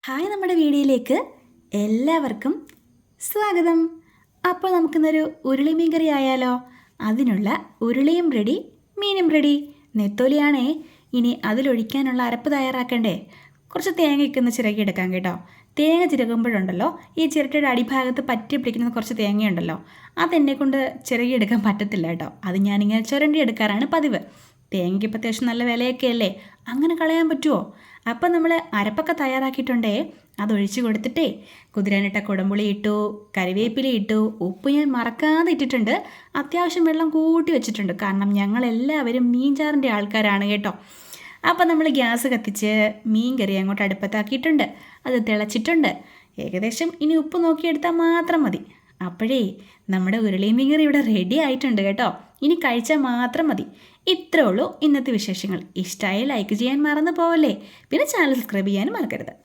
Hi, നമ്മുടെ വീഡിയോയിലേക്ക് എല്ലാവർക്കും സ്വാഗതം. അപ്പോൾ നമുക്കിന്നൊരു ഉരുളി മീൻ കറി ആയാലോ? അതിനുള്ള ഉരുളിയും റെഡി, മീനും റെഡി. നെത്തോലിയാണേ. ഇനി അതിലൊഴിക്കാനുള്ള അരപ്പ് തയ്യാറാക്കണ്ടേ? കുറച്ച് തേങ്ങയൊക്കെ ഒന്ന് ചിരകിയെടുക്കാം കേട്ടോ. തേങ്ങ ചിരകുമ്പോഴുണ്ടല്ലോ, ഈ ചിരട്ടയുടെ അടിഭാഗത്ത് പറ്റി പിടിക്കുന്ന കുറച്ച് തേങ്ങയുണ്ടല്ലോ, അതെന്നെ കൊണ്ട് ചിരകിയെടുക്കാൻ പറ്റത്തില്ല കേട്ടോ. അത് ഞാനിങ്ങനെ ചുരണ്ടി എടുക്കാറാണ് പതിവ്. തേങ്ങയ്ക്ക് ഇപ്പോൾ അത്യാവശ്യം നല്ല വിലയൊക്കെ അല്ലേ, അങ്ങനെ കളയാൻ പറ്റുമോ? അപ്പം നമ്മൾ അരപ്പൊക്കെ തയ്യാറാക്കിയിട്ടുണ്ടേ. അതൊഴിച്ച് കൊടുത്തിട്ടേ കുതിരാനിട്ട കുടംപുളി ഇട്ടു, കറിവേപ്പില ഇട്ടു, ഉപ്പ് ഞാൻ മറക്കാതെ ഇട്ടിട്ടുണ്ട്. അത്യാവശ്യം വെള്ളം കൂട്ടി വെച്ചിട്ടുണ്ട്, കാരണം ഞങ്ങളെല്ലാവരും മീൻചാറിൻ്റെ ആൾക്കാരാണ് കേട്ടോ. അപ്പം നമ്മൾ ഗ്യാസ് കത്തിച്ച് മീൻ കറി അങ്ങോട്ട് അടുപ്പത്താക്കിയിട്ടുണ്ട്. അത് തിളച്ചിട്ടുണ്ട്. ഏകദേശം ഇനി ഉപ്പ് നോക്കിയെടുത്താൽ മാത്രം മതി. അപ്പോഴേ നമ്മുടെ ഉരുളി മീൻ കറി ഇവിടെ റെഡി ആയിട്ടുണ്ട് കേട്ടോ. ഇനി കഴിച്ചാൽ മാത്രം മതി. ഇത്രേ ഉള്ളൂ ഇന്നത്തെ വിശേഷങ്ങൾ. ഇഷ്ടമായി ലൈക്ക് ചെയ്യാൻ മറന്നു പോവല്ലേ. പിന്നെ ചാനൽ സബ്സ്ക്രൈബ് ചെയ്യാനും മറക്കരുത്.